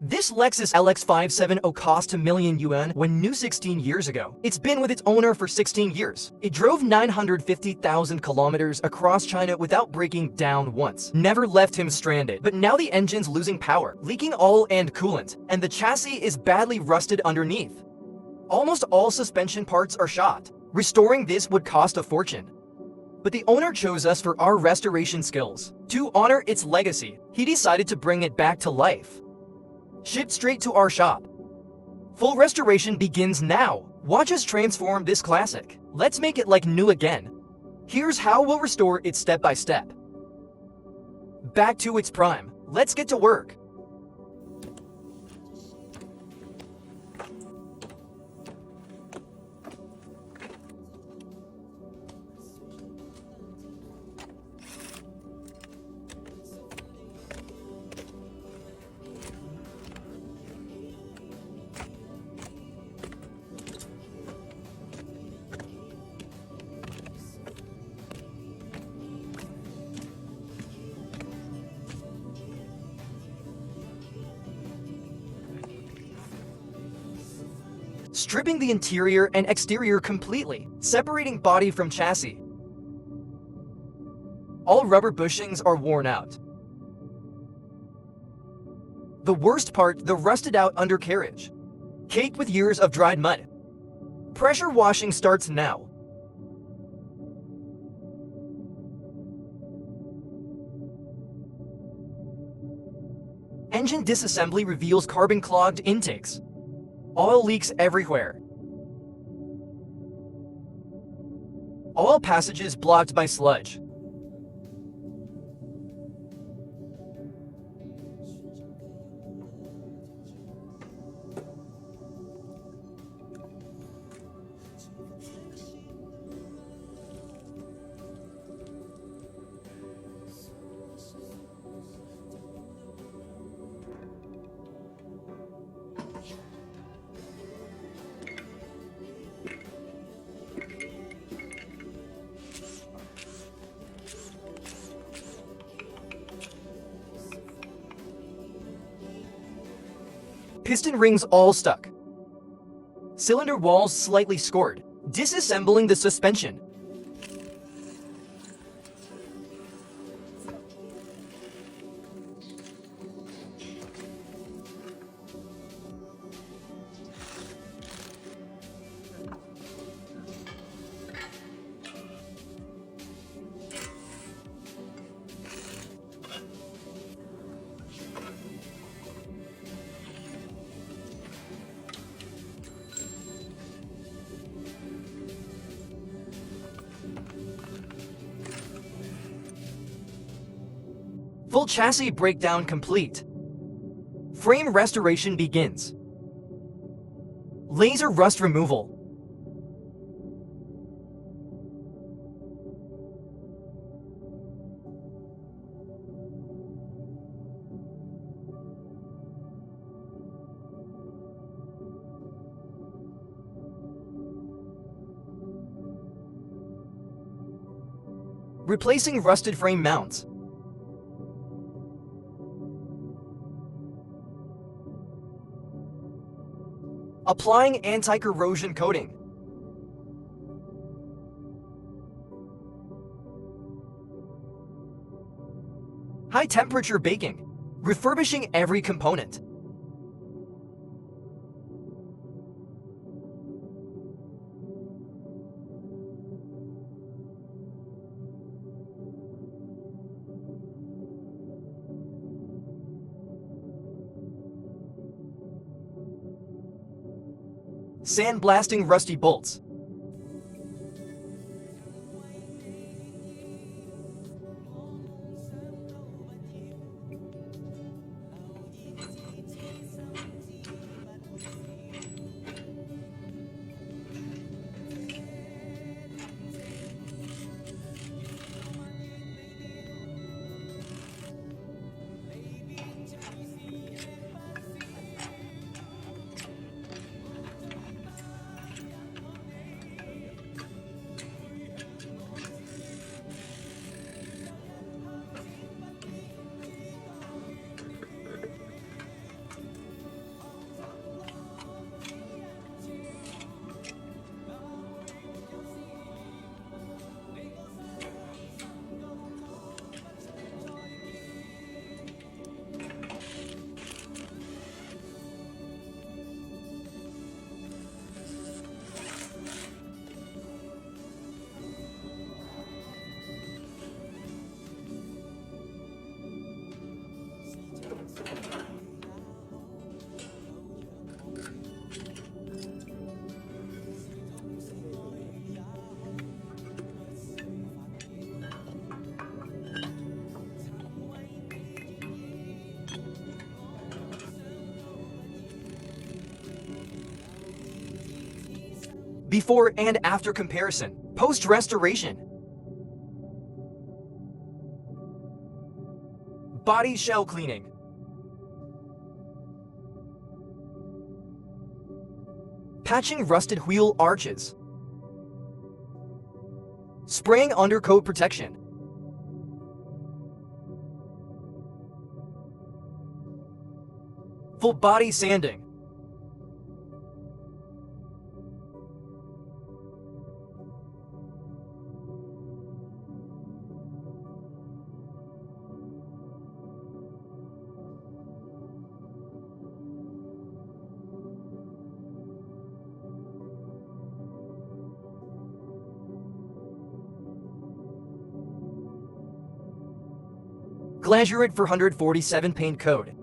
This Lexus LX570 cost $1,000,000 when new 16 years ago. It's been with its owner for 16 years. It drove 950,000 kilometers across China without breaking down once. Never left him stranded. But now the engine's losing power, leaking oil and coolant, and the chassis is badly rusted underneath. Almost all suspension parts are shot. Restoring this would cost a fortune. But the owner chose us for our restoration skills. To honor its legacy, he decided to bring it back to life. Shipped straight to our shop. Full restoration begins now. Watch us transform this classic. Let's make it like new again. Here's how we'll restore it step by step. Back to its prime. Let's get to work. Stripping the interior and exterior completely, separating body from chassis. All rubber bushings are worn out. The worst part, the rusted out undercarriage, caked with years of dried mud. Pressure washing starts now. Engine disassembly reveals carbon-clogged intakes. Oil leaks everywhere. Oil passages blocked by sludge. Piston rings all stuck. Cylinder walls slightly scored. Disassembling the suspension. Full chassis breakdown complete. Frame restoration begins. Laser rust removal. Replacing rusted frame mounts. Applying anti-corrosion coating. High temperature baking. Refurbishing every component. Sandblasting rusty bolts. Before and after comparison. Post-restoration. Body shell cleaning. Patching rusted wheel arches. Spraying undercoat protection. Full body sanding. Glazurate for 147 paint code.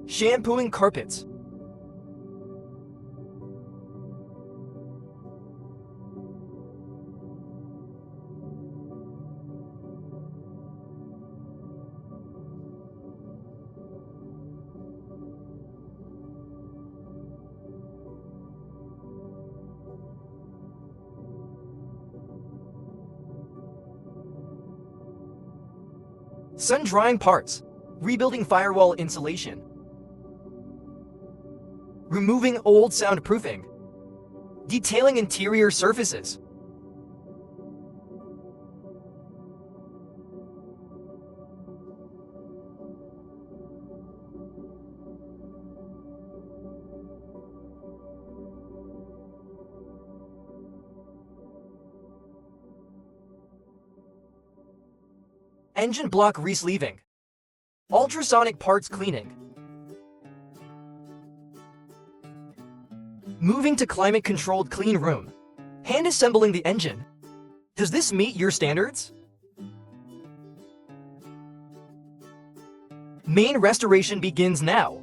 Shampooing carpets. Sun-drying parts. Rebuilding firewall insulation. Removing old soundproofing. Detailing interior surfaces. Engine block resleeving. Ultrasonic parts cleaning. Moving to climate-controlled clean room. Hand assembling the engine. Does this meet your standards? Main restoration begins now.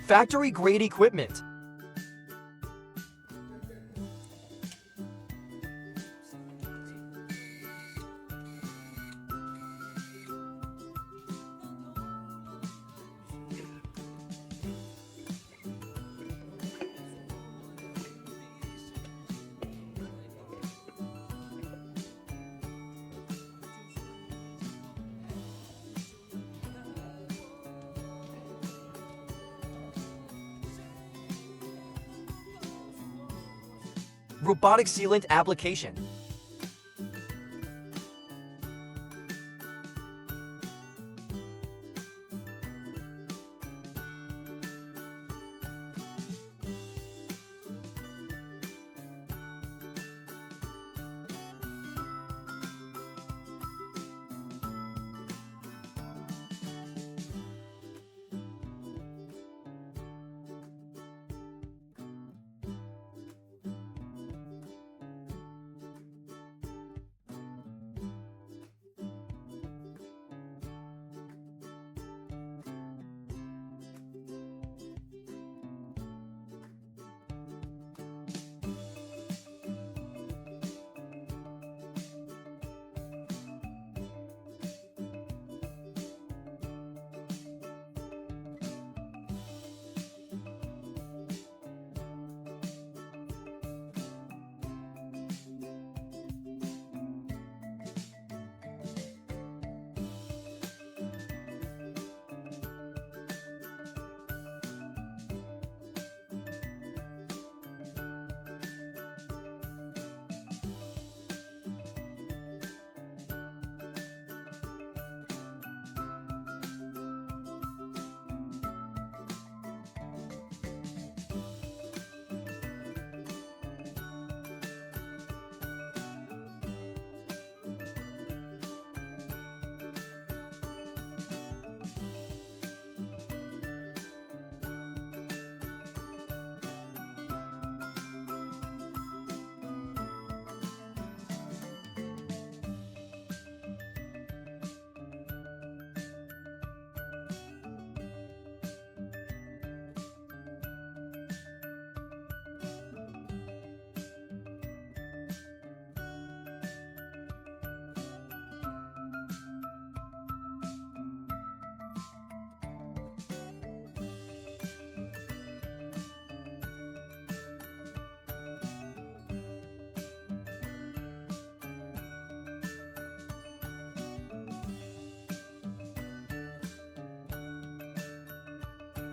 Factory-grade equipment. Robotic sealant application.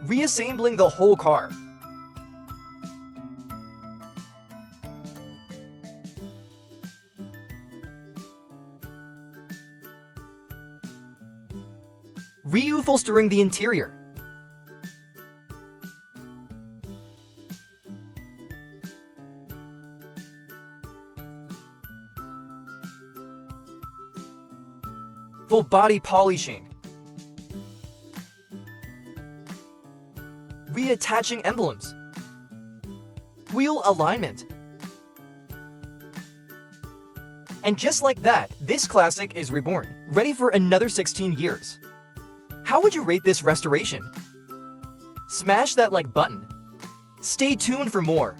Reassembling the whole car. Reupholstering the interior. Full body polishing. Reattaching emblems. Wheel alignment. And just like that, this classic is reborn, ready for another 16 years. How would you rate this restoration? Smash that like button. Stay tuned for more.